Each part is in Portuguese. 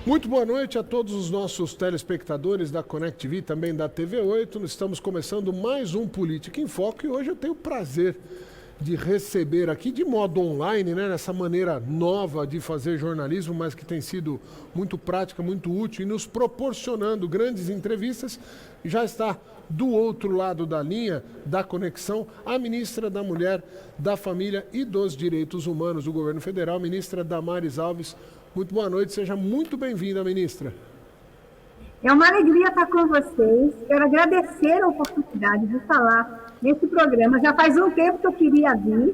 Muito boa noite a todos os nossos telespectadores da Connect TV, também da TV8. Estamos começando mais um Política em Foco e hoje eu tenho o prazer de receber aqui de modo online, né, nessa maneira nova de fazer jornalismo, mas que tem sido muito prática, muito útil e nos proporcionando grandes entrevistas. Já está do outro lado da linha da conexão a ministra da Mulher, da Família e dos Direitos Humanos do Governo Federal, ministra Damares Alves. Muito boa noite, seja muito bem-vinda, ministra. É uma alegria estar com vocês. Quero agradecer a oportunidade de falar nesse programa. Já faz um tempo que eu queria vir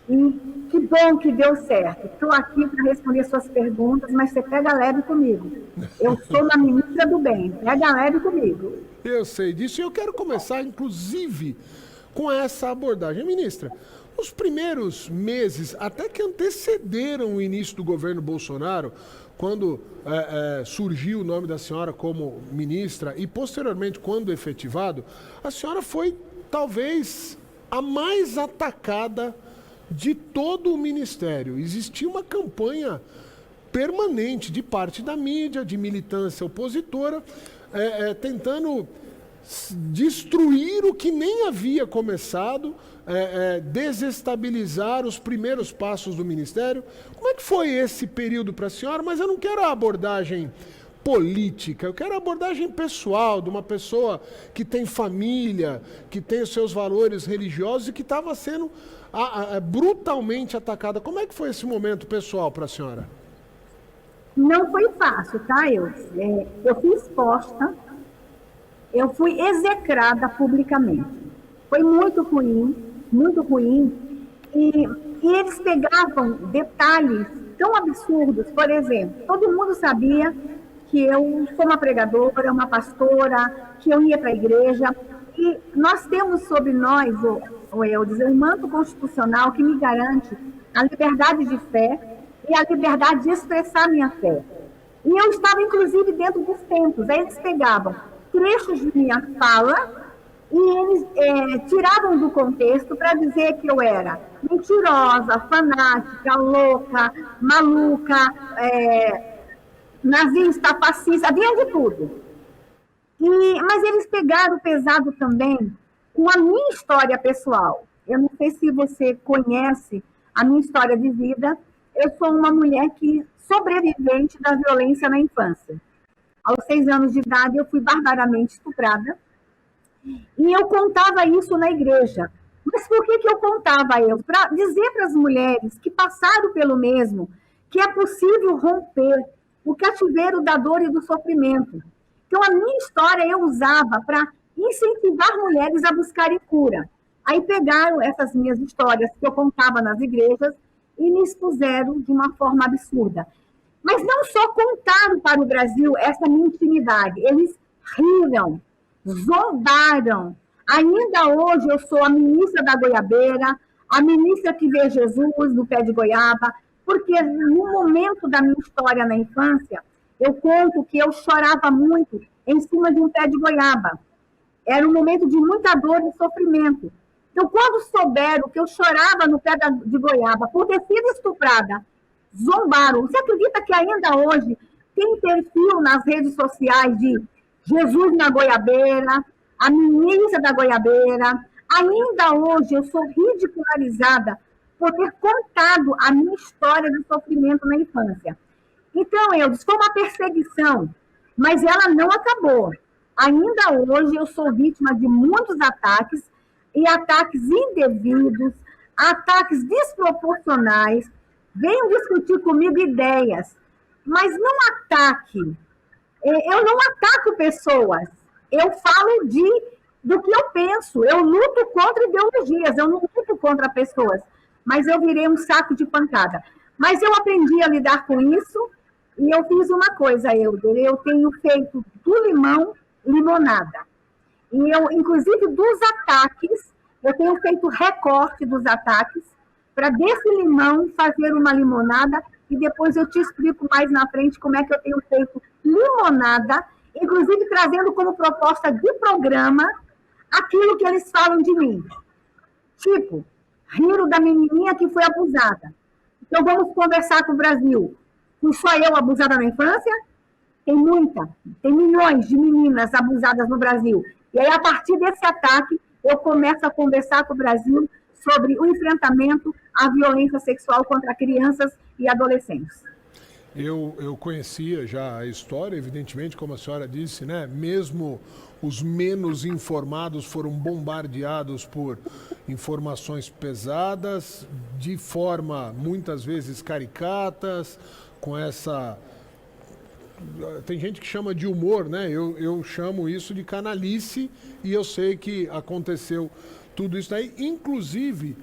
e que bom que deu certo. Estou aqui para responder suas perguntas, mas você pega leve comigo. Eu sou uma ministra do bem, pega leve comigo. Eu sei disso e eu quero começar, inclusive, com essa abordagem. Ministra, os primeiros meses, até que antecederam o início do governo Bolsonaro, quando surgiu o nome da senhora como ministra e, posteriormente, quando efetivado, a senhora foi, talvez, a mais atacada de todo o Ministério. Existia uma campanha permanente de parte da mídia, de militância opositora, tentando destruir o que nem havia começado, desestabilizar os primeiros passos do Ministério. Como é que foi esse período para a senhora? Mas eu não quero a abordagem política, eu quero a abordagem pessoal de uma pessoa que tem família, que tem os seus valores religiosos e que estava sendo brutalmente atacada. Como é que foi esse momento pessoal para a senhora? Não foi fácil, tá, eu fui exposta, eu fui execrada publicamente. Foi muito ruim, muito ruim. E eles pegavam detalhes tão absurdos. Por exemplo, todo mundo sabia que eu sou uma pregadora, uma pastora, que eu ia para a igreja. E nós temos sobre nós, um manto constitucional que me garante a liberdade de fé e a liberdade de expressar minha fé. E eu estava, inclusive, dentro dos templos. Aí eles pegavam trechos de minha fala e eles tiravam do contexto para dizer que eu era mentirosa, fanática, louca, maluca, nazista, fascista, havia de tudo. Mas eles pegaram pesado também com a minha história pessoal. Eu não sei se você conhece a minha história de vida. Eu sou uma mulher sobrevivente da violência na infância. Aos 6 anos de idade, eu fui barbaramente estuprada. E eu contava isso na igreja. Mas por que eu contava? Para dizer para as mulheres que passaram pelo mesmo que é possível romper o cativeiro da dor e do sofrimento. Então, a minha história eu usava para incentivar mulheres a buscarem cura. Aí pegaram essas minhas histórias que eu contava nas igrejas e me expuseram de uma forma absurda. Mas não só contaram para o Brasil essa minha intimidade, eles riram, zombaram. Ainda hoje eu sou a ministra da goiabeira, a ministra que vê Jesus no pé de goiaba, porque no momento da minha história na infância, eu conto que eu chorava muito em cima de um pé de goiaba. Era um momento de muita dor e sofrimento. Então, quando souberam que eu chorava no pé de goiaba por ter sido estuprada, zombaram. Você acredita que ainda hoje tem perfil nas redes sociais de Jesus na goiabeira, a ministra da goiabeira? Ainda hoje eu sou ridicularizada por ter contado a minha história de sofrimento na infância. Então, eu disse, foi uma perseguição, mas ela não acabou. Ainda hoje eu sou vítima de muitos ataques, e ataques indevidos, ataques desproporcionais. Venham discutir comigo ideias, mas não ataque. Eu não ataco pessoas. Eu falo do que eu penso. Eu luto contra ideologias, eu não luto contra pessoas. Mas eu virei um saco de pancada. Mas eu aprendi a lidar com isso e eu fiz uma coisa, Euder. Eu tenho feito do limão limonada. E eu, inclusive, dos ataques, eu tenho feito recorte dos ataques para desse limão fazer uma limonada e depois eu te explico mais na frente como é que eu tenho feito limonada, inclusive trazendo como proposta de programa aquilo que eles falam de mim. Tipo, riram da menininha que foi abusada. Então vamos conversar com o Brasil. Fui só eu abusada na infância? Tem milhões de meninas abusadas no Brasil. E aí, a partir desse ataque, eu começo a conversar com o Brasil sobre o enfrentamento à violência sexual contra crianças e adolescentes. Eu conhecia já a história, evidentemente, como a senhora disse, né? Mesmo os menos informados foram bombardeados por informações pesadas, de forma muitas vezes caricatas, com essa... Tem gente que chama de humor, né? Eu chamo isso de canalice, e eu sei que aconteceu tudo isso aí. Inclusive,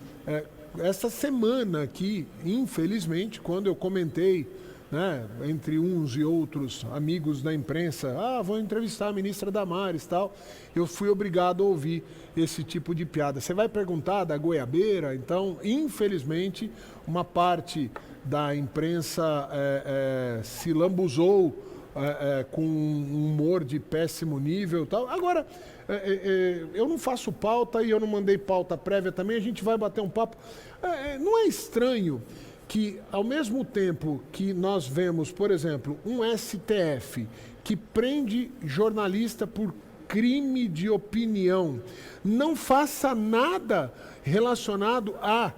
essa semana aqui, infelizmente, quando eu comentei, né, entre uns e outros amigos da imprensa, vou entrevistar a ministra Damares e tal, eu fui obrigado a ouvir esse tipo de piada. Você vai perguntar da goiabeira? Então, infelizmente, uma parte da imprensa se lambuzou com um humor de péssimo nível e tal. Agora, eu não faço pauta e eu não mandei pauta prévia também, a gente vai bater um papo. Não é estranho que, ao mesmo tempo que nós vemos, por exemplo, um STF que prende jornalista por crime de opinião, não faça nada relacionado a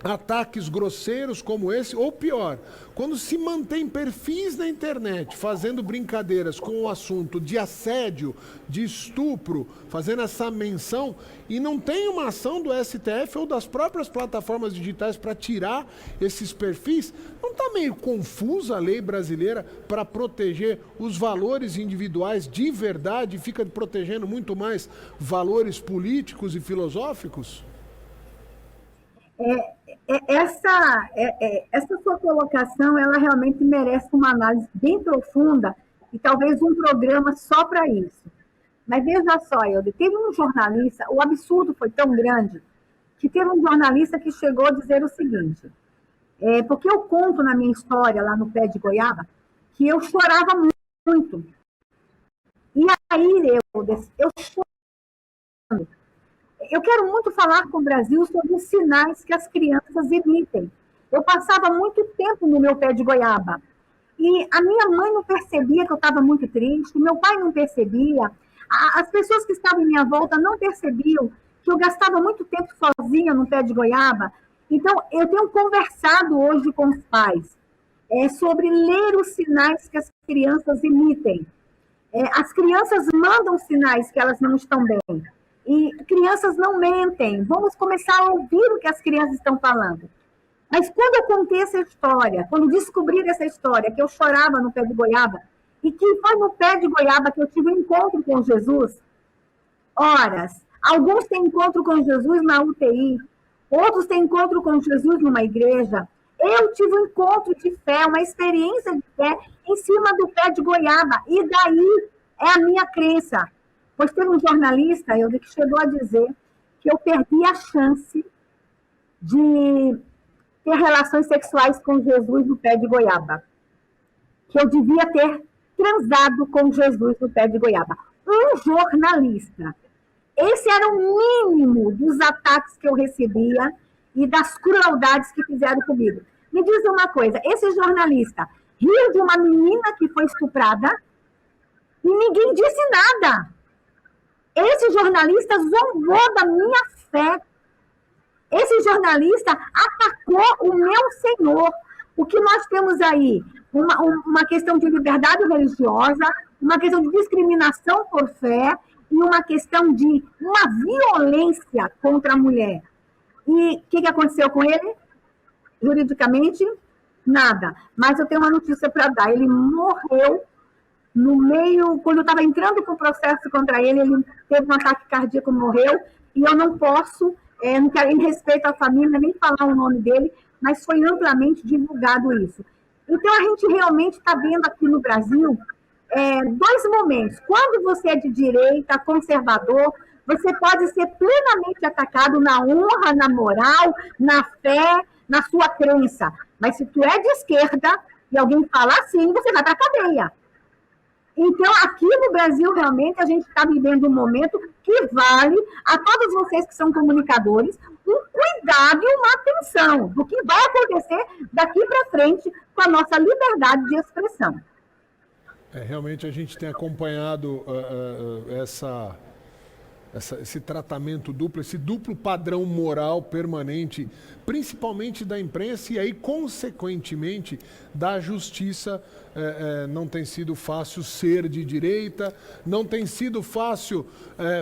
ataques grosseiros como esse, ou pior, quando se mantém perfis na internet fazendo brincadeiras com o assunto de assédio, de estupro, fazendo essa menção, e não tem uma ação do STF ou das próprias plataformas digitais para tirar esses perfis, não está meio confusa a lei brasileira para proteger os valores individuais de verdade e fica protegendo muito mais valores políticos e filosóficos? Essa sua colocação, ela realmente merece uma análise bem profunda e talvez um programa só para isso. Mas veja só, Helder, teve um jornalista, o absurdo foi tão grande, que teve um jornalista que chegou a dizer o seguinte, porque eu conto na minha história, lá no Pé de Goiaba, que eu chorava muito. E aí, eu chorando. Eu quero muito falar com o Brasil sobre os sinais que as crianças emitem. Eu passava muito tempo no meu pé de goiaba. E a minha mãe não percebia que eu estava muito triste, meu pai não percebia, as pessoas que estavam em minha volta não percebiam que eu gastava muito tempo sozinha no pé de goiaba. Então, eu tenho conversado hoje com os pais sobre ler os sinais que as crianças emitem. As crianças mandam sinais que elas não estão bem. E crianças não mentem. Vamos começar a ouvir o que as crianças estão falando. Mas quando eu contei essa história, quando descobri essa história, que eu chorava no pé de goiaba, e que foi no pé de goiaba que eu tive um encontro com Jesus, horas, alguns têm encontro com Jesus na UTI, outros têm encontro com Jesus numa igreja. Eu tive um encontro de fé, uma experiência de fé em cima do pé de goiaba. E daí é a minha crença. Pois teve um jornalista, que chegou a dizer que eu perdi a chance de ter relações sexuais com Jesus no pé de goiaba. Que eu devia ter transado com Jesus no pé de goiaba. Um jornalista. Esse era o mínimo dos ataques que eu recebia e das crueldades que fizeram comigo. Me diz uma coisa, esse jornalista riu de uma menina que foi estuprada e ninguém disse nada. Esse jornalista zombou da minha fé. Esse jornalista atacou o meu Senhor. O que nós temos aí? Uma questão de liberdade religiosa, uma questão de discriminação por fé e uma questão de uma violência contra a mulher. E o que aconteceu com ele? Juridicamente, nada. Mas eu tenho uma notícia para dar. Ele morreu no meio, quando eu estava entrando com o processo contra ele, ele teve um ataque cardíaco, morreu, e eu não posso, não quero, em respeito à família, nem falar o nome dele, mas foi amplamente divulgado isso. Então, a gente realmente está vendo aqui no Brasil dois momentos. Quando você é de direita, conservador, você pode ser plenamente atacado na honra, na moral, na fé, na sua crença. Mas se tu é de esquerda e alguém fala assim, você vai para a cadeia. Então, aqui no Brasil, realmente, a gente está vivendo um momento que vale a todos vocês que são comunicadores um cuidado e uma atenção do que vai acontecer daqui para frente com a nossa liberdade de expressão. Realmente a gente tem acompanhado esse tratamento duplo, esse duplo padrão moral permanente, principalmente da imprensa e aí, consequentemente, da justiça. Não tem sido fácil ser de direita, não tem sido fácil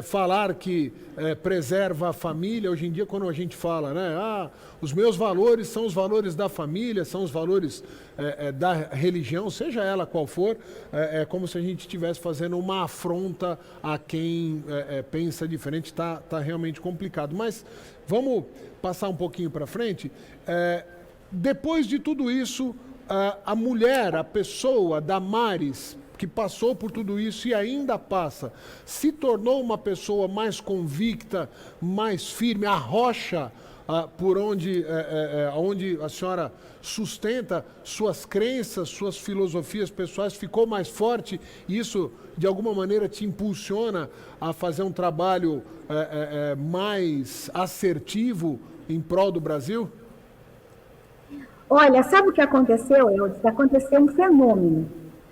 falar que preserva a família. Hoje em dia, quando a gente fala, né, os meus valores são os valores da família, são os valores da religião, seja ela qual for, é como se a gente estivesse fazendo uma afronta a quem pensa diferente. Está realmente complicado. Mas vamos passar um pouquinho para frente. Depois de tudo isso, a mulher, a pessoa, Damares, que passou por tudo isso e ainda passa, se tornou uma pessoa mais convicta, mais firme, a rocha por onde a senhora sustenta suas crenças, suas filosofias pessoais, ficou mais forte, e isso, de alguma maneira, te impulsiona a fazer um trabalho mais assertivo em prol do Brasil? Olha, sabe o que aconteceu, Eudes? Aconteceu um fenômeno.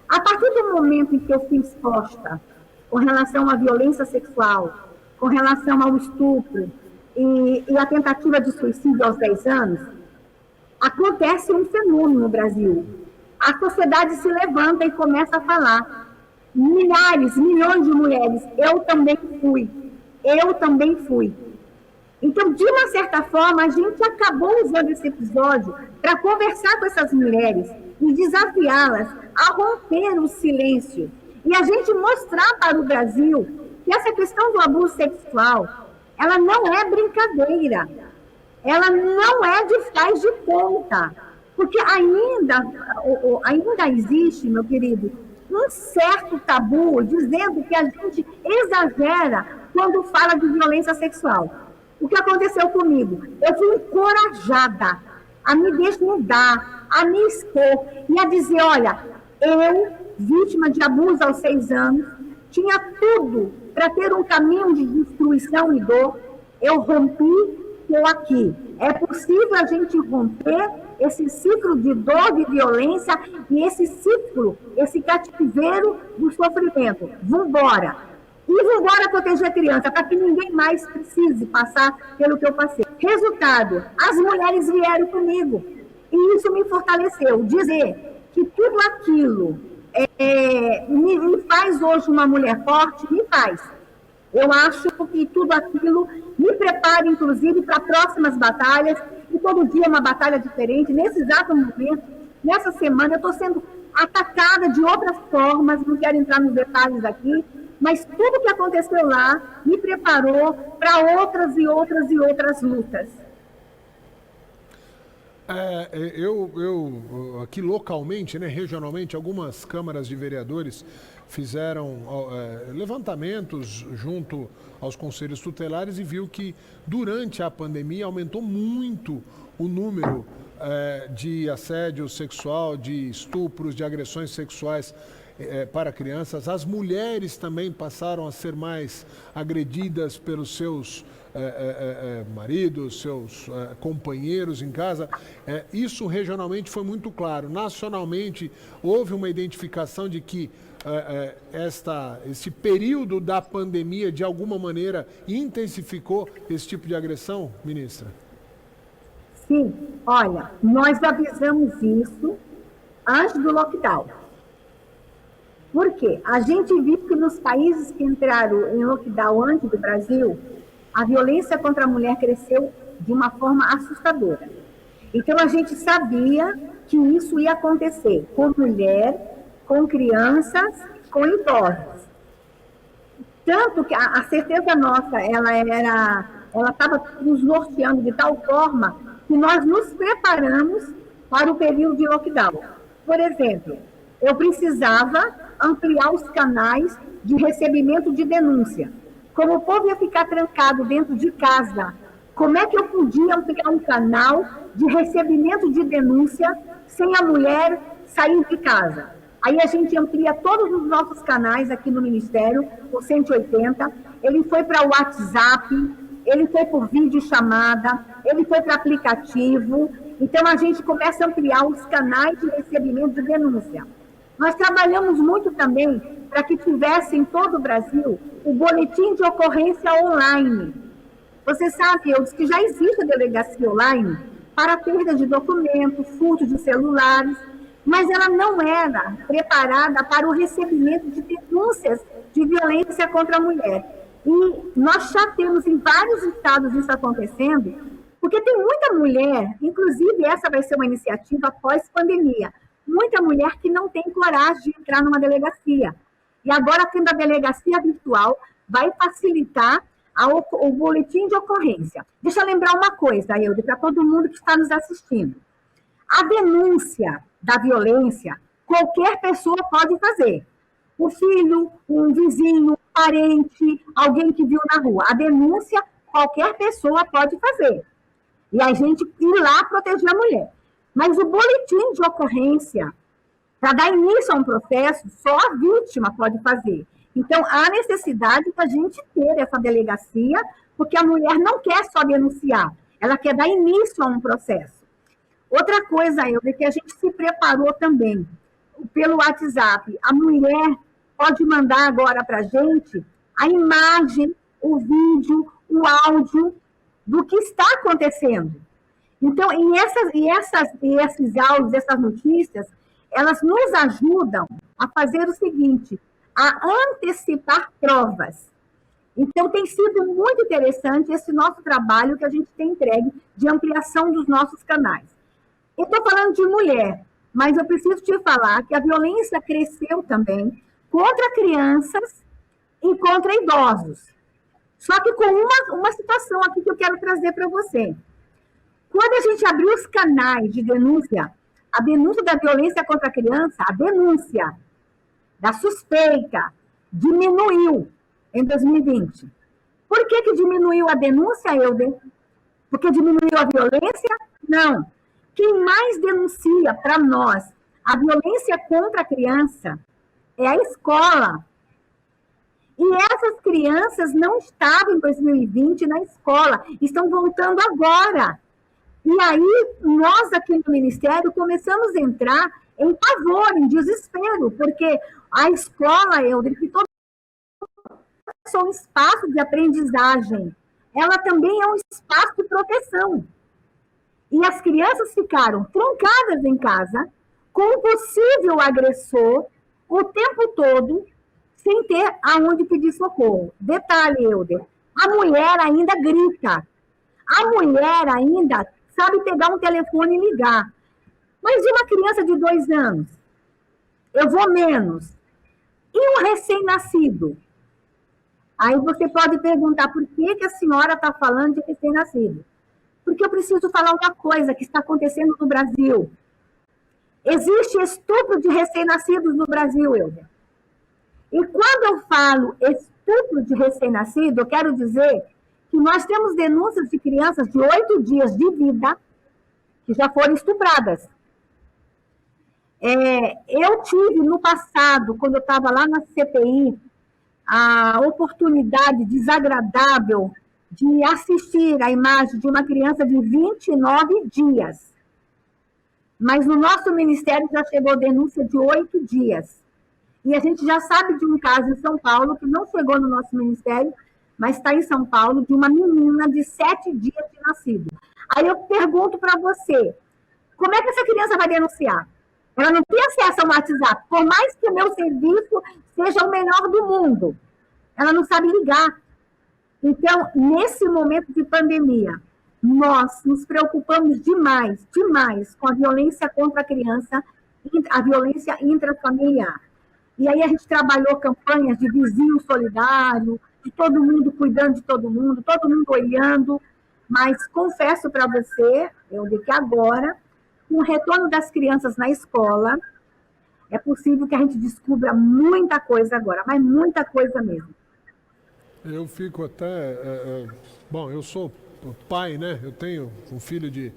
A partir do momento em que eu fui exposta com relação à violência sexual, com relação ao estupro e a tentativa de suicídio aos 10 anos, acontece um fenômeno no Brasil. A sociedade se levanta e começa a falar. Milhares, milhões de mulheres, eu também fui. Então, de uma certa forma, a gente acabou usando esse episódio para conversar com essas mulheres e desafiá-las a romper o silêncio. E a gente mostrar para o Brasil que essa questão do abuso sexual, ela não é brincadeira. Ela não é de faz de conta. Porque ainda existe, meu querido, um certo tabu dizendo que a gente exagera quando fala de violência sexual. O que aconteceu comigo? Eu fui encorajada a me desnudar, a me expor e a dizer, olha, eu, vítima de abuso aos 6 anos, tinha tudo para ter um caminho de destruição e dor, eu rompi, estou aqui. É possível a gente romper esse ciclo de dor, de violência e esse ciclo, esse cativeiro do sofrimento. Vamos embora. E vou embora proteger a criança, para que ninguém mais precise passar pelo que eu passei. Resultado, as mulheres vieram comigo. E isso me fortaleceu. Dizer que tudo aquilo me faz hoje uma mulher forte, me faz. Eu acho que tudo aquilo me prepara, inclusive, para próximas batalhas. E todo dia é uma batalha diferente. Nesse exato momento, nessa semana, eu estou sendo atacada de outras formas. Não quero entrar nos detalhes aqui. Mas tudo que aconteceu lá me preparou para outras e outras e outras lutas. Eu aqui localmente, né, regionalmente, algumas câmaras de vereadores fizeram levantamentos junto aos conselhos tutelares e viu que durante a pandemia aumentou muito o número de assédio sexual, de estupros, de agressões sexuais para crianças. As mulheres também passaram a ser mais agredidas pelos seus maridos, seus companheiros em casa. Isso regionalmente foi muito claro. Nacionalmente, houve uma identificação de que esse período da pandemia, de alguma maneira, intensificou esse tipo de agressão, ministra? Sim. Olha, nós avisamos isso antes do lockdown. Por quê? A gente viu que nos países que entraram em lockdown antes do Brasil, a violência contra a mulher cresceu de uma forma assustadora. Então, a gente sabia que isso ia acontecer com mulher, com crianças, com idosos. Tanto que a certeza nossa, ela estava nos norteando de tal forma que nós nos preparamos para o período de lockdown. Por exemplo, eu precisava ampliar os canais de recebimento de denúncia. Como o povo ia ficar trancado dentro de casa, como é que eu podia ampliar um canal de recebimento de denúncia sem a mulher sair de casa? Aí a gente amplia todos os nossos canais aqui no Ministério, o 180, ele foi para o WhatsApp, ele foi por videochamada, ele foi para aplicativo. Então, a gente começa a ampliar os canais de recebimento de denúncia. Nós trabalhamos muito também para que tivesse em todo o Brasil o boletim de ocorrência online. Você sabe, eu disse que já existe a delegacia online para perda de documentos, furto de celulares, mas ela não era preparada para o recebimento de denúncias de violência contra a mulher. E nós já temos em vários estados isso acontecendo, porque tem muita mulher, inclusive essa vai ser uma iniciativa pós-pandemia, muita mulher que não tem coragem de entrar numa delegacia. E agora, tendo a delegacia virtual, vai facilitar o boletim de ocorrência. Deixa eu lembrar uma coisa, Eude, para todo mundo que está nos assistindo. A denúncia da violência, qualquer pessoa pode fazer. O filho, um vizinho, um parente, alguém que viu na rua. A denúncia, qualquer pessoa pode fazer. E a gente ir lá proteger a mulher. Mas o boletim de ocorrência, para dar início a um processo, só a vítima pode fazer. Então, há necessidade da gente ter essa delegacia, porque a mulher não quer só denunciar, ela quer dar início a um processo. Outra coisa, eu que a gente se preparou também, pelo WhatsApp, a mulher pode mandar agora para a gente a imagem, o vídeo, o áudio do que está acontecendo. Então, esses áudios, essas notícias, elas nos ajudam a fazer o seguinte, a antecipar provas. Então, tem sido muito interessante esse nosso trabalho que a gente tem entregue de ampliação dos nossos canais. Eu estou falando de mulher, mas eu preciso te falar que a violência cresceu também contra crianças e contra idosos. Só que com uma situação aqui que eu quero trazer para você. Quando a gente abriu os canais de denúncia, a denúncia da violência contra a criança, a denúncia da suspeita, diminuiu em 2020. Por que diminuiu a denúncia, Euder? Porque diminuiu a violência? Não. Quem mais denuncia para nós a violência contra a criança é a escola. E essas crianças não estavam em 2020 na escola, estão voltando agora. E aí, nós aqui no Ministério começamos a entrar em pavor, em desespero, porque a escola, Euder, que todo é um espaço de aprendizagem, ela também é um espaço de proteção. E as crianças ficaram trancadas em casa, com o possível agressor, o tempo todo, sem ter aonde pedir socorro. Detalhe, Euder, a mulher ainda grita, a mulher ainda sabe pegar um telefone e ligar. Mas e uma criança de 2 anos? Eu vou menos. E um recém-nascido? Aí você pode perguntar por que a senhora está falando de recém-nascido. Porque eu preciso falar uma coisa que está acontecendo no Brasil. Existe estupro de recém-nascidos no Brasil, Euder. E quando eu falo estupro de recém-nascido, eu quero dizer que nós temos denúncias de crianças de 8 dias de vida que já foram estupradas. Eu tive no passado, quando eu estava lá na CPI, a oportunidade desagradável de assistir a imagem de uma criança de 29 dias. Mas no nosso ministério já chegou denúncia de 8 dias. E a gente já sabe de um caso em São Paulo, que não chegou no nosso ministério, mas está em São Paulo, de uma menina de 7 dias de nascido. Aí eu pergunto para você, como é que essa criança vai denunciar? Ela não tem acesso ao WhatsApp, por mais que o meu serviço seja o melhor do mundo. Ela não sabe ligar. Então, nesse momento de pandemia, nós nos preocupamos demais com a violência contra a criança, a violência intrafamiliar. E aí a gente trabalhou campanhas de vizinho solidário, de todo mundo cuidando de todo mundo olhando, mas confesso para você, que agora, com o retorno das crianças na escola, é possível que a gente descubra muita coisa agora, mas muita coisa mesmo. Eu fico até... bom, eu sou pai, né? Eu tenho um filho de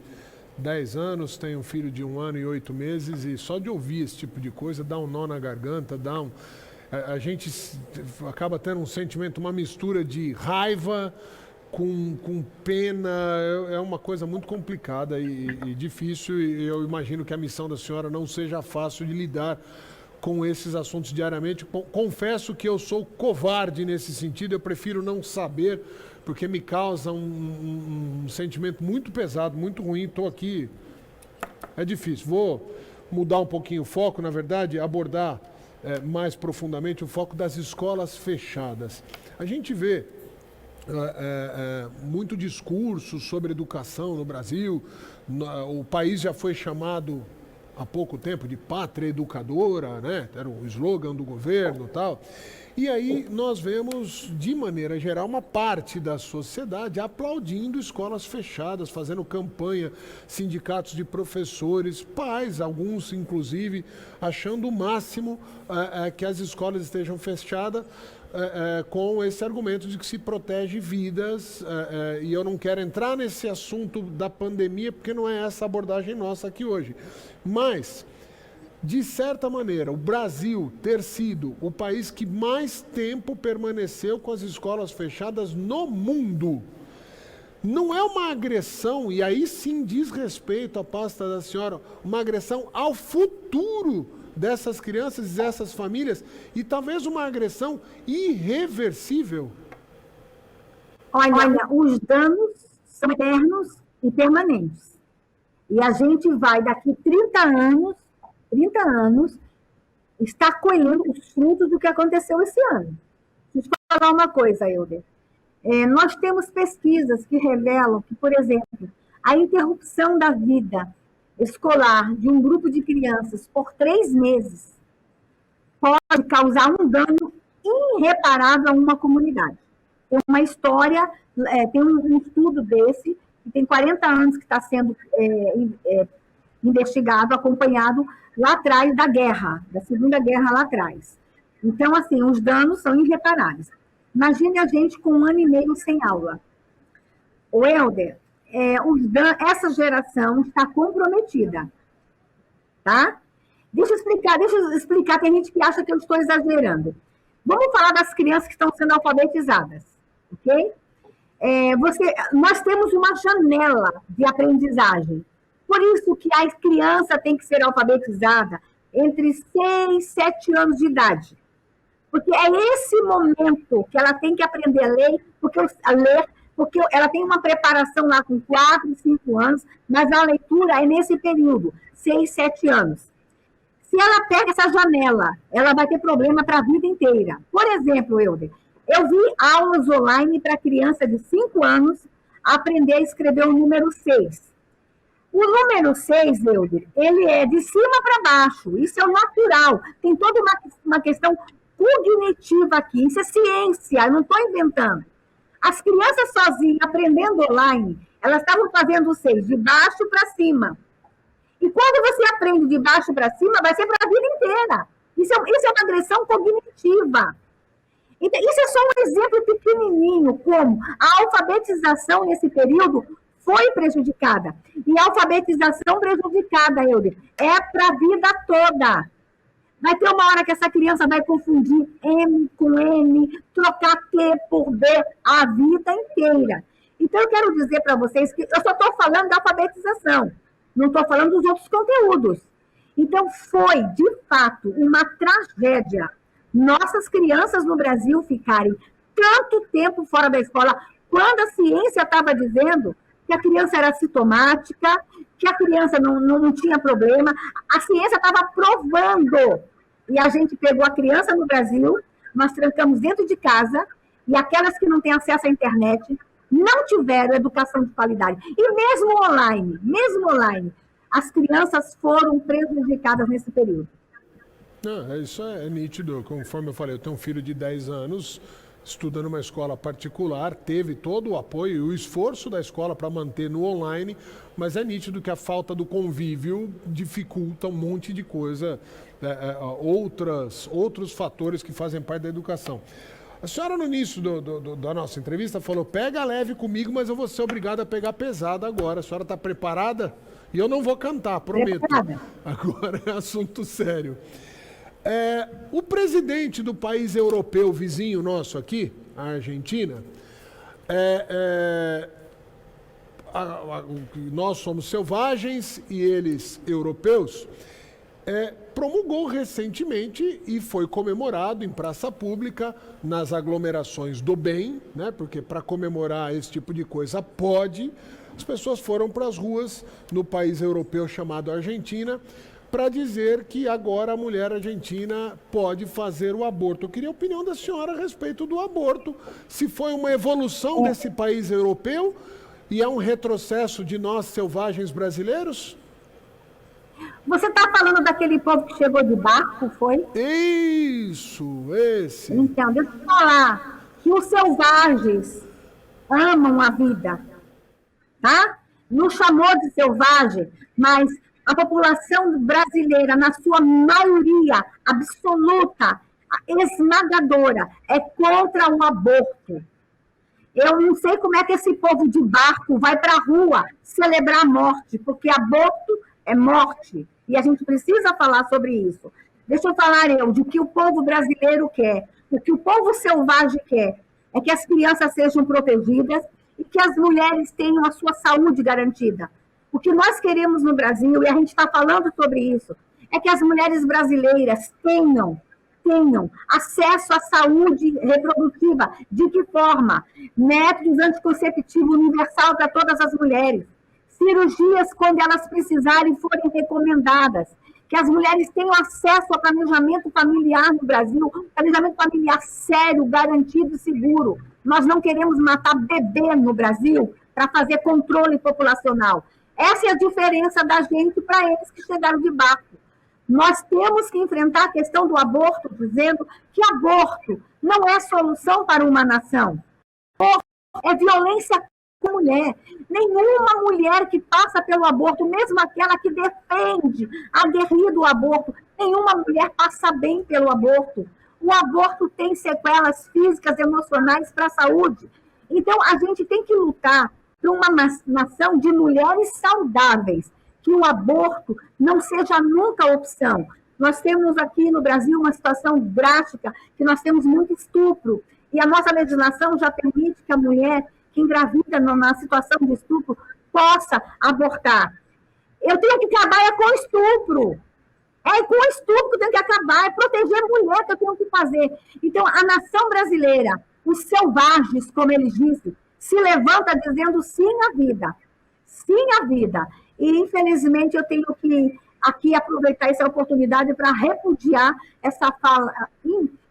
10 anos, tenho um filho de 1 ano e 8 meses, e só de ouvir esse tipo de coisa dá um nó na garganta, a gente acaba tendo um sentimento, uma mistura de raiva com pena, é uma coisa muito complicada e difícil, e eu imagino que a missão da senhora não seja fácil de lidar com esses assuntos diariamente. Confesso que eu sou covarde nesse sentido, eu prefiro não saber, porque me causa um sentimento muito pesado, muito ruim. Estou aqui, é difícil. Vou mudar um pouquinho o foco, na verdade, abordar mais profundamente o foco das escolas fechadas. A gente vê muito discurso sobre educação no Brasil. O país já foi chamado há pouco tempo de pátria educadora, né? Era o slogan do governo e tal. E aí nós vemos, de maneira geral, uma parte da sociedade aplaudindo escolas fechadas, fazendo campanha, sindicatos de professores, pais, alguns inclusive, achando o máximo que as escolas estejam fechadas, com esse argumento de que se protege vidas, e eu não quero entrar nesse assunto da pandemia, porque não é essa a abordagem nossa aqui hoje. Mas, de certa maneira, o Brasil ter sido o país que mais tempo permaneceu com as escolas fechadas no mundo, não é uma agressão, e aí sim diz respeito à pasta da senhora, uma agressão ao futuro dessas crianças e dessas famílias, e talvez uma agressão irreversível? Olha, os danos são eternos e permanentes. E a gente vai, daqui 30 anos, estar colhendo os frutos do que aconteceu esse ano. Deixa eu te falar uma coisa, Helder. Nós temos pesquisas que revelam que, por exemplo, a interrupção da vida escolar de um grupo de crianças por 3 meses pode causar um dano irreparável a uma comunidade. Tem uma história, tem um estudo desse, que tem 40 anos que está sendo investigado, acompanhado lá atrás da guerra, da Segunda Guerra lá atrás. Então, assim, os danos são irreparáveis. Imagine a gente com 1 ano e meio sem aula. O Helder, essa geração está comprometida, tá? Deixa eu explicar, tem gente que acha que eu estou exagerando. Vamos falar das crianças que estão sendo alfabetizadas, ok? Nós temos uma janela de aprendizagem. Por isso que a criança tem que ser alfabetizada entre 6 e 7 anos de idade. Porque é esse momento que ela tem que aprender a ler, porque ela tem uma preparação lá com 4, 5 anos, mas a leitura é nesse período, 6, 7 anos. Se ela pega essa janela, ela vai ter problema para a vida inteira. Por exemplo, Helder, eu vi aulas online para criança de 5 anos aprender a escrever o número 6. O número 6, Helder, ele é de cima para baixo, isso é o natural. Tem toda uma questão cognitiva aqui, isso é ciência, eu não estou inventando. As crianças sozinhas, aprendendo online, elas estavam fazendo o 6 de baixo para cima. E quando você aprende de baixo para cima, vai ser para a vida inteira. Isso é uma agressão cognitiva. Então, isso é só um exemplo pequenininho, como a alfabetização nesse período foi prejudicada. E a alfabetização prejudicada, Helder, é para a vida toda. Vai ter uma hora que essa criança vai confundir M com N, trocar T por B a vida inteira. Então, eu quero dizer para vocês que eu só estou falando da alfabetização, não estou falando dos outros conteúdos. Então, foi, de fato, uma tragédia nossas crianças no Brasil ficarem tanto tempo fora da escola, quando a ciência estava dizendo que a criança era sintomática, que a criança não tinha problema. A ciência estava provando. E a gente pegou a criança no Brasil, nós trancamos dentro de casa, e aquelas que não têm acesso à internet não tiveram educação de qualidade. E mesmo online, as crianças foram prejudicadas nesse período. Não, isso é nítido. Conforme eu falei, eu tenho um filho de 10 anos, estuda numa escola particular, teve todo o apoio e o esforço da escola para manter no online, mas é nítido que a falta do convívio dificulta um monte de coisa, outros fatores que fazem parte da educação. A senhora, no início da nossa entrevista, falou: pega leve comigo, mas eu vou ser obrigado a pegar pesado agora. A senhora está preparada? E eu não vou cantar, prometo. Preparada. Agora é assunto sério. O presidente do país europeu vizinho nosso aqui, a Argentina, nós somos selvagens e eles europeus, promulgou recentemente e foi comemorado em praça pública, nas aglomerações do bem, né? Porque para comemorar esse tipo de coisa pode. As pessoas foram para as ruas no país europeu chamado Argentina para dizer que agora a mulher argentina pode fazer o aborto. Eu queria a opinião da senhora a respeito do aborto. Se foi uma evolução desse país europeu e é um retrocesso de nós selvagens brasileiros? Você está falando daquele povo que chegou de barco, foi? Isso, esse. Então, deixa eu falar que os selvagens amam a vida, tá? Não chamou de selvagem, mas a população brasileira, na sua maioria absoluta, esmagadora, é contra o aborto. Eu não sei como é que esse povo de barco vai para a rua celebrar a morte, porque aborto é morte. E a gente precisa falar sobre isso. Deixa eu falar de que o povo brasileiro quer. O que o povo selvagem quer é que as crianças sejam protegidas e que as mulheres tenham a sua saúde garantida. O que nós queremos no Brasil, e a gente está falando sobre isso, é que as mulheres brasileiras tenham acesso à saúde reprodutiva. De que forma? Métodos anticonceptivos universal para todas as mulheres. Cirurgias, quando elas precisarem, forem recomendadas. Que as mulheres tenham acesso ao planejamento familiar no Brasil, planejamento familiar sério, garantido e seguro. Nós não queremos matar bebê no Brasil para fazer controle populacional. Essa é a diferença da gente para eles que chegaram de barco. Nós temos que enfrentar a questão do aborto, dizendo que aborto não é solução para uma nação. Aborto é violência contra a mulher. Nenhuma mulher que passa pelo aborto, mesmo aquela que defende, aguerrido o aborto, nenhuma mulher passa bem pelo aborto. O aborto tem sequelas físicas, emocionais para a saúde. Então, a gente tem que lutar por uma nação de mulheres saudáveis, que o aborto não seja nunca opção. Nós temos aqui no Brasil uma situação drástica, que nós temos muito estupro, e a nossa legislação já permite que a mulher que engravida na situação de estupro possa abortar. Eu tenho que acabar com o estupro. É com o estupro que eu tenho que acabar, é proteger a mulher que eu tenho que fazer. Então, a nação brasileira, os selvagens, como eles dizem, se levanta dizendo sim à vida. Sim à vida. E, infelizmente, eu tenho que aqui aproveitar essa oportunidade para repudiar essa fala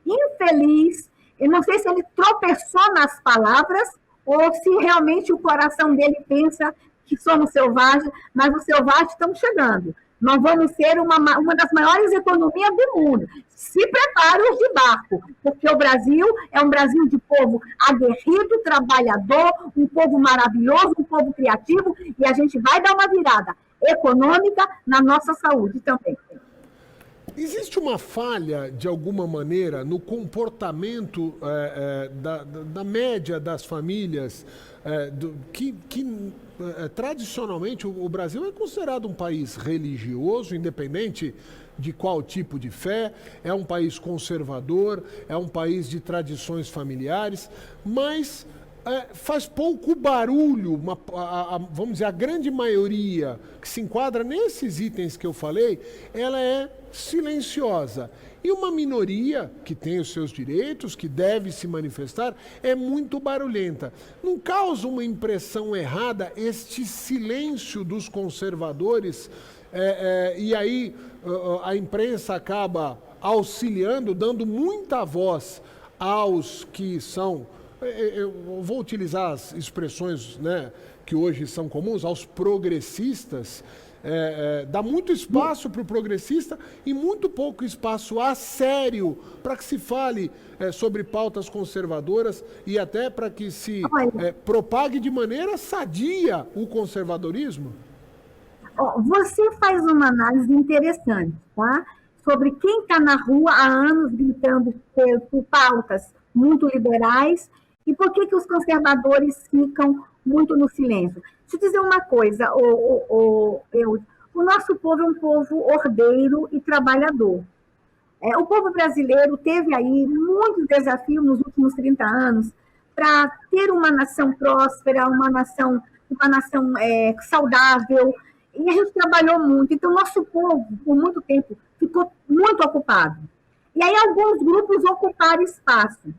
infeliz. Eu não sei se ele tropeçou nas palavras ou se realmente o coração dele pensa que somos selvagens, mas os selvagens estão chegando. Nós vamos ser uma das maiores economias do mundo. Se preparem os de barco, porque o Brasil é um Brasil de povo aguerrido, trabalhador, um povo maravilhoso, um povo criativo, e a gente vai dar uma virada econômica na nossa saúde também. Existe uma falha, de alguma maneira, no comportamento da média das famílias, que tradicionalmente o Brasil é considerado um país religioso, independente de qual tipo de fé, é um país conservador, é um país de tradições familiares, mas faz pouco barulho, vamos dizer, a grande maioria que se enquadra nesses itens que eu falei, ela é silenciosa. E uma minoria que tem os seus direitos, que deve se manifestar, é muito barulhenta. Não causa uma impressão errada este silêncio dos conservadores, e aí a imprensa acaba auxiliando, dando muita voz aos que são... Eu vou utilizar as expressões, né, que hoje são comuns, aos progressistas, dá muito espaço para o progressista e muito pouco espaço a sério para que se fale sobre pautas conservadoras e até para que se propague de maneira sadia o conservadorismo? Você faz uma análise interessante, tá? Sobre quem está na rua há anos gritando por pautas muito liberais e por que os conservadores ficam muito no silêncio. Deixa eu dizer uma coisa, o nosso povo é um povo ordeiro e trabalhador. O povo brasileiro teve aí muitos desafios nos últimos 30 anos para ter uma nação próspera, uma nação saudável, e a gente trabalhou muito. Então, nosso povo, por muito tempo, ficou muito ocupado. E aí, alguns grupos ocuparam espaço.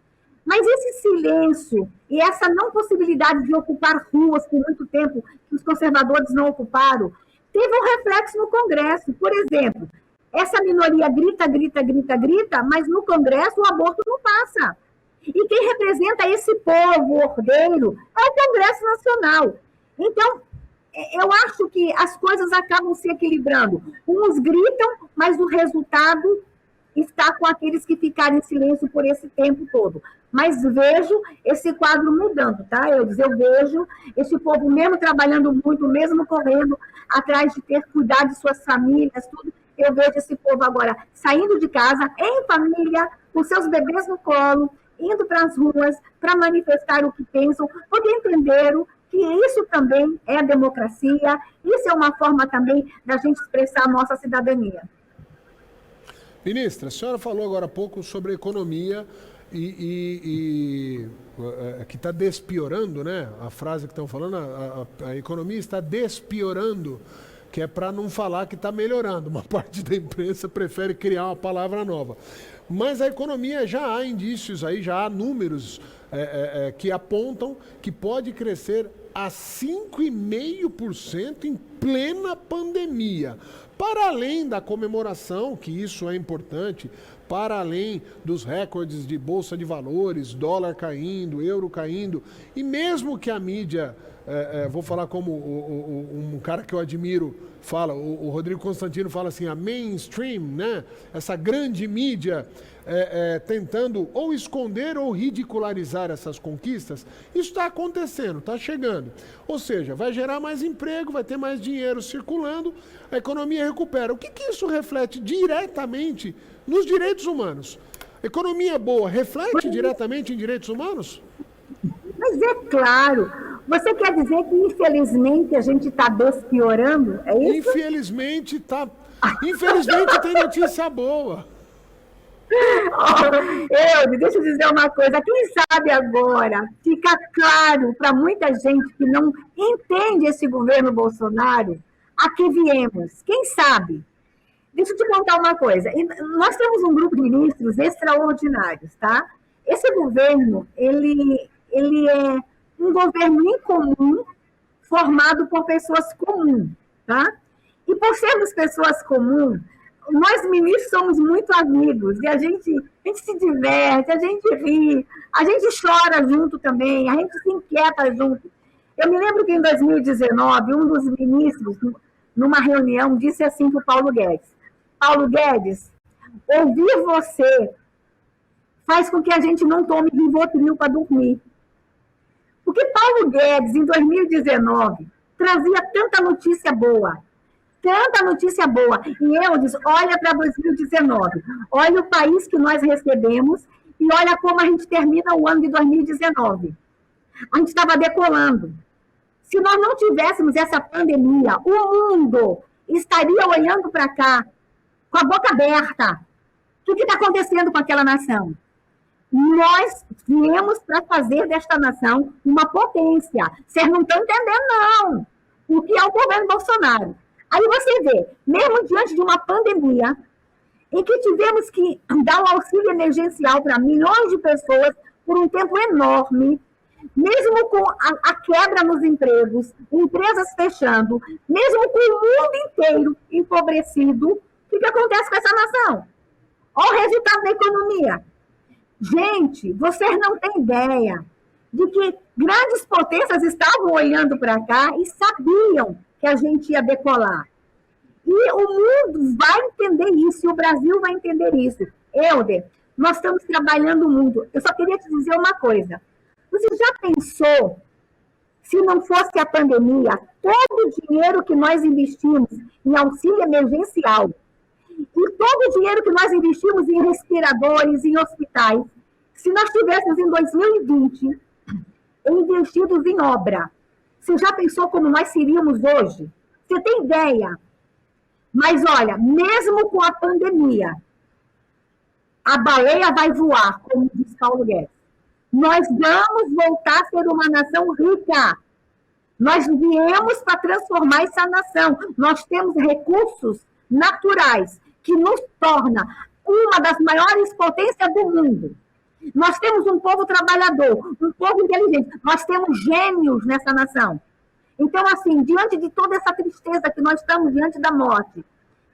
Mas esse silêncio e essa não possibilidade de ocupar ruas por muito tempo, que os conservadores não ocuparam, teve um reflexo no Congresso. Por exemplo, essa minoria grita, grita, grita, grita, mas no Congresso o aborto não passa. E quem representa esse povo ordeiro é o Congresso Nacional. Então, eu acho que as coisas acabam se equilibrando. Uns gritam, mas o resultado está com aqueles que ficaram em silêncio por esse tempo todo. Mas vejo esse quadro mudando, tá? Eu vejo esse povo mesmo trabalhando muito, mesmo correndo atrás de ter cuidado de suas famílias, tudo. Eu vejo esse povo agora saindo de casa, em família, com seus bebês no colo, indo para as ruas para manifestar o que pensam, porque entenderam que isso também é democracia, isso é uma forma também da gente expressar a nossa cidadania. Ministra, a senhora falou agora há pouco sobre a economia que está despiorando, né? A frase que estão falando, a economia está despiorando, que é para não falar que está melhorando. Uma parte da imprensa prefere criar uma palavra nova. Mas a economia já há indícios aí, já há números que apontam que pode crescer a 5,5% em plena pandemia. Para além da comemoração, que isso é importante, para além dos recordes de bolsa de valores, dólar caindo, euro caindo, e mesmo que a mídia, vou falar como um cara que eu admiro fala, o Rodrigo Constantino fala assim, a mainstream, né? Essa grande mídia tentando ou esconder ou ridicularizar essas conquistas, isso está acontecendo, está chegando. Ou seja, vai gerar mais emprego, vai ter mais dinheiro circulando, a economia recupera. O que isso reflete diretamente nos direitos humanos? Economia boa reflete diretamente em direitos humanos? Mas é claro. Você quer dizer que, infelizmente, a gente está despiorando? É isso? Infelizmente, tá. Infelizmente tem notícia boa. Deixa eu dizer uma coisa. Quem sabe agora fica claro para muita gente que não entende esse governo Bolsonaro a que viemos. Quem sabe? Deixa eu te contar uma coisa. Nós temos um grupo de ministros extraordinários, tá? Esse governo, ele é um governo incomum, formado por pessoas comuns, tá? E por sermos pessoas comuns, nós ministros somos muito amigos, e a gente se diverte, a gente ri, a gente chora junto também, a gente se inquieta junto. Eu me lembro que em 2019, um dos ministros, numa reunião, disse assim para o Paulo Guedes, Paulo Guedes, ouvir você faz com que a gente não tome Rivotril para dormir. Porque Paulo Guedes, em 2019, trazia tanta notícia boa. E eu disse, olha para 2019, olha o país que nós recebemos e olha como a gente termina o ano de 2019. A gente estava decolando. Se nós não tivéssemos essa pandemia, o mundo estaria olhando para cá, com a boca aberta. O que está acontecendo com aquela nação? Nós viemos para fazer desta nação uma potência. Vocês não estão entendendo, não, o que é o governo Bolsonaro. Aí você vê, mesmo diante de uma pandemia, em que tivemos que dar o auxílio emergencial para milhões de pessoas por um tempo enorme, mesmo com a quebra nos empregos, empresas fechando, mesmo com o mundo inteiro empobrecido, o que acontece com essa nação? Olha o resultado da economia. Gente, vocês não têm ideia de que grandes potências estavam olhando para cá e sabiam que a gente ia decolar. E o mundo vai entender isso, e o Brasil vai entender isso. Helder, nós estamos trabalhando muito. Eu só queria te dizer uma coisa. Você já pensou, se não fosse a pandemia, todo o dinheiro que nós investimos em auxílio emergencial, e todo o dinheiro que nós investimos em respiradores, em hospitais, se nós tivéssemos em 2020 investidos em obra, você já pensou como nós seríamos hoje? Você tem ideia? Mas olha, mesmo com a pandemia, a baleia vai voar, como diz Paulo Guedes. Nós vamos voltar a ser uma nação rica. Nós viemos para transformar essa nação. Nós temos recursos naturais que nos torna uma das maiores potências do mundo. Nós temos um povo trabalhador, um povo inteligente. Nós temos gênios nessa nação. Então, assim, diante de toda essa tristeza que nós estamos diante da morte,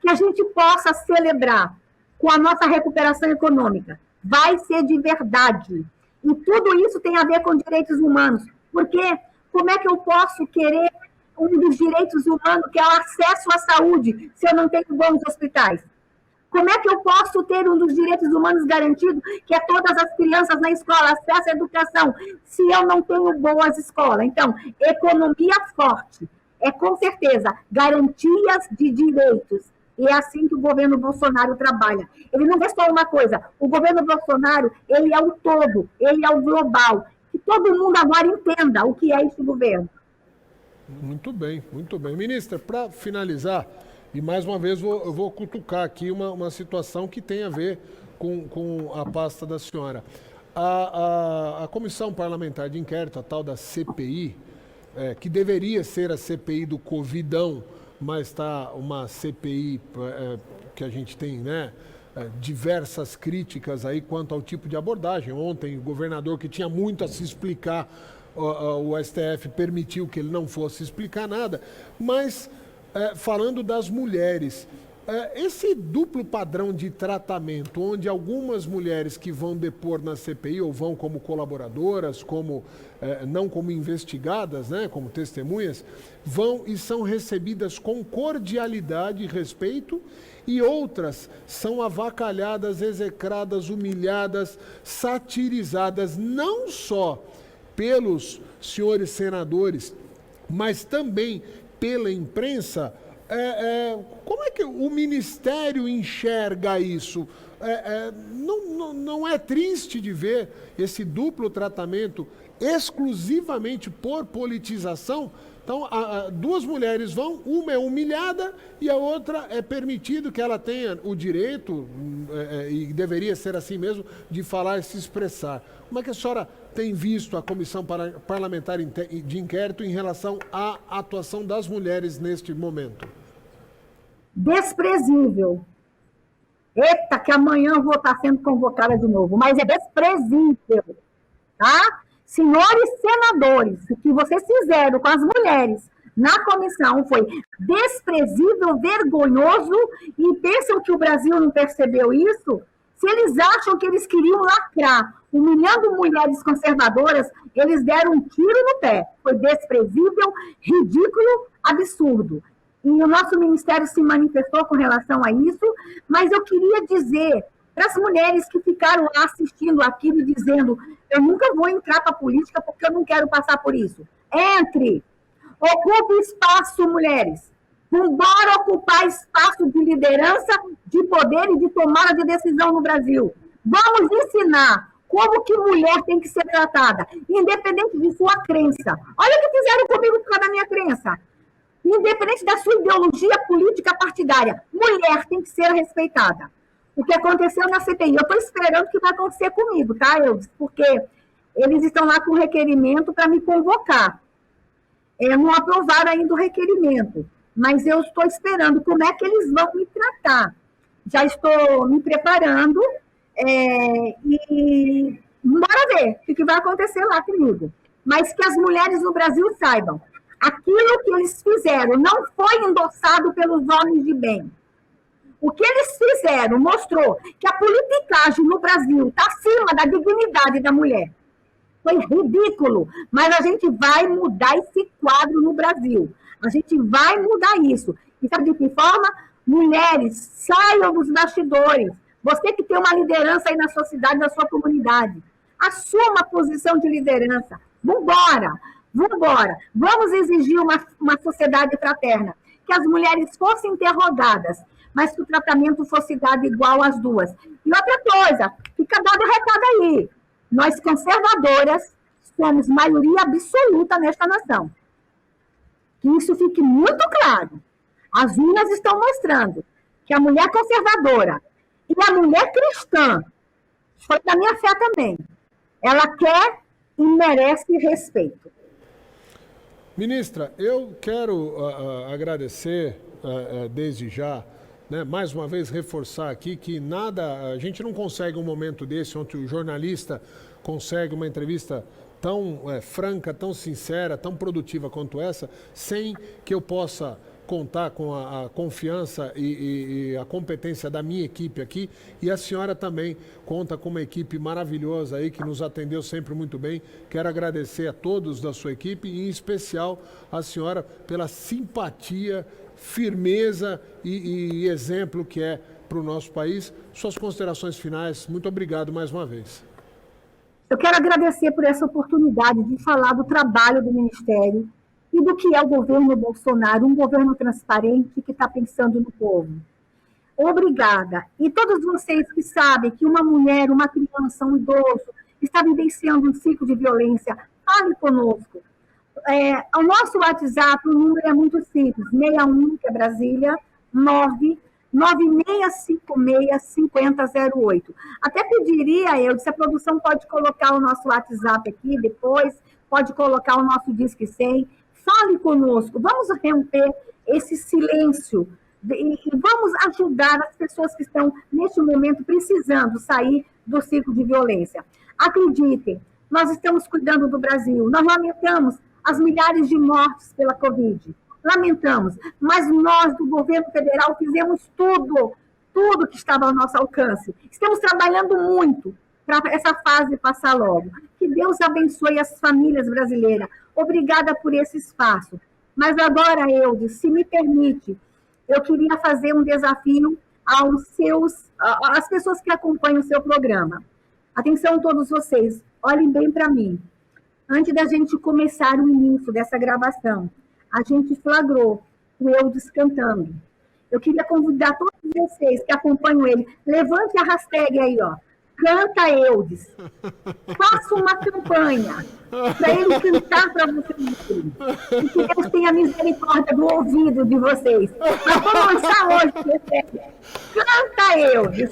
que a gente possa celebrar com a nossa recuperação econômica. Vai ser de verdade. E tudo isso tem a ver com direitos humanos. Porque como é que eu posso querer um dos direitos humanos, que é o acesso à saúde, se eu não tenho bons hospitais? Como é que eu posso ter um dos direitos humanos garantido, que é todas as crianças na escola, acesso à educação, se eu não tenho boas escolas? Então, economia forte é, com certeza, garantias de direitos. E é assim que o governo Bolsonaro trabalha. Ele não vê só uma coisa. O governo Bolsonaro, ele é o todo, ele é o global. Que todo mundo agora entenda o que é esse governo. Muito bem, muito bem. Ministra, para finalizar, e mais uma vez eu vou cutucar aqui uma situação que tem a ver com a pasta da senhora. A Comissão Parlamentar de Inquérito, a tal da CPI, que deveria ser a CPI do Covidão, mas está uma CPI que a gente tem, né, diversas críticas aí quanto ao tipo de abordagem. Ontem, o governador, que tinha muito a se explicar, o STF permitiu que ele não fosse explicar nada, mas falando das mulheres, esse duplo padrão de tratamento, onde algumas mulheres que vão depor na CPI ou vão como colaboradoras, não como investigadas, né, como testemunhas, vão e são recebidas com cordialidade e respeito, e outras são avacalhadas, execradas, humilhadas, satirizadas, não só pelos senhores senadores, mas também pela imprensa. Como é que o Ministério enxerga isso? Não é triste de ver esse duplo tratamento exclusivamente por politização? Então, duas mulheres vão, uma é humilhada e a outra é permitido que ela tenha o direito, e deveria ser assim mesmo, de falar e se expressar. Como é que a senhora tem visto a Comissão Parlamentar de Inquérito em relação à atuação das mulheres neste momento? Desprezível. Eita, que amanhã eu vou estar sendo convocada de novo, mas é desprezível, tá? Senhores senadores, o que vocês fizeram com as mulheres na comissão foi desprezível, vergonhoso, e pensam que o Brasil não percebeu isso? Se eles acham que eles queriam lacrar, humilhando mulheres conservadoras, eles deram um tiro no pé. Foi desprezível, ridículo, absurdo. E o nosso ministério se manifestou com relação a isso, mas eu queria dizer para as mulheres que ficaram lá assistindo aquilo e dizendo: eu nunca vou entrar para a política porque eu não quero passar por isso. Entre! Ocupe espaço, mulheres. Vambora ocupar espaço de liderança, de poder e de tomada de decisão no Brasil. Vamos ensinar como que mulher tem que ser tratada, independente de sua crença. Olha o que fizeram comigo por causa da minha crença. Independente da sua ideologia política partidária, mulher tem que ser respeitada. O que aconteceu na CPI, eu estou esperando que vai acontecer comigo, tá, Eudes? Porque eles estão lá com requerimento para me convocar. Não aprovaram ainda o requerimento, mas eu estou esperando como é que eles vão me tratar. Já estou me preparando e bora ver o que vai acontecer lá comigo. Mas que as mulheres no Brasil saibam, aquilo que eles fizeram não foi endossado pelos homens de bem. O que eles fizeram mostrou que a politicagem no Brasil está acima da dignidade da mulher. Foi ridículo, mas a gente vai mudar esse quadro no Brasil. A gente vai mudar isso. E sabe de que forma? Mulheres, saiam dos bastidores. Você que tem uma liderança aí na sua cidade, na sua comunidade, assuma a posição de liderança. Vambora! Vamos exigir uma sociedade fraterna, que as mulheres fossem interrogadas, mas que o tratamento fosse dado igual às duas. E outra coisa, fica dado o recado aí. Nós, conservadoras, somos maioria absoluta nesta nação. Que isso fique muito claro. As urnas estão mostrando que a mulher conservadora e a mulher cristã, foi da minha fé também, ela quer e merece respeito. Ministra, eu quero agradecer desde já, né, mais uma vez reforçar aqui que a gente não consegue um momento desse onde o jornalista consegue uma entrevista tão franca, tão sincera, tão produtiva quanto essa, sem que eu possa contar com a confiança e a competência da minha equipe aqui. E a senhora também conta com uma equipe maravilhosa aí que nos atendeu sempre muito bem. Quero agradecer a todos da sua equipe e, em especial, a senhora pela simpatia, firmeza e exemplo que é para o nosso país. Suas considerações finais. Muito obrigado mais uma vez. Eu quero agradecer por essa oportunidade de falar do trabalho do Ministério e do que é o governo Bolsonaro, um governo transparente que está pensando no povo. Obrigada. E todos vocês que sabem que uma mulher, uma criança, um idoso está vivenciando um ciclo de violência, fale conosco. O nosso WhatsApp, o número é muito simples, 61, que é Brasília, 99656-5008. Até pediria, se a produção pode colocar o nosso WhatsApp aqui depois, pode colocar o nosso Disque 100, fale conosco, vamos romper esse silêncio e vamos ajudar as pessoas que estão, neste momento, precisando sair do ciclo de violência. Acreditem, nós estamos cuidando do Brasil, nós lamentamos as milhares de mortes pela Covid, lamentamos, mas nós, do governo federal, fizemos tudo que estava ao nosso alcance. Estamos trabalhando muito para essa fase passar logo. Que Deus abençoe as famílias brasileiras. Obrigada por esse espaço. Mas agora, Eudes, se me permite, eu queria fazer um desafio às pessoas que acompanham o seu programa. Atenção todos vocês, olhem bem para mim. Antes da gente começar o início dessa gravação, a gente flagrou o Eudes cantando. Eu queria convidar todos vocês que acompanham ele, levante a hashtag aí, ó. Canta Eudes. Faça uma campanha para ele cantar para vocês. E que Deus tenha misericórdia do ouvido de vocês. Nós vamos lançar hoje. Canta Eudes.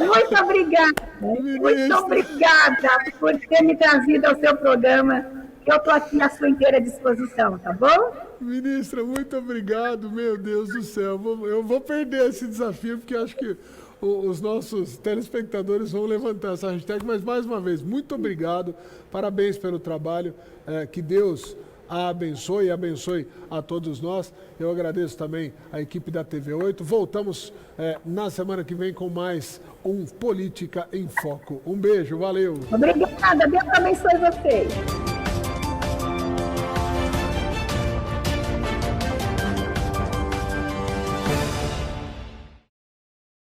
Muito obrigada. Muito obrigada por ter me trazido ao seu programa. Eu estou aqui à sua inteira disposição, tá bom? Ministra, muito obrigado. Meu Deus do céu. Eu vou perder esse desafio, porque acho que os nossos telespectadores vão levantar essa hashtag, mas mais uma vez, muito obrigado, parabéns pelo trabalho, que Deus a abençoe e abençoe a todos nós. Eu agradeço também a equipe da TV8, voltamos na semana que vem com mais um Política em Foco. Um beijo, valeu! Obrigada, Deus abençoe vocês!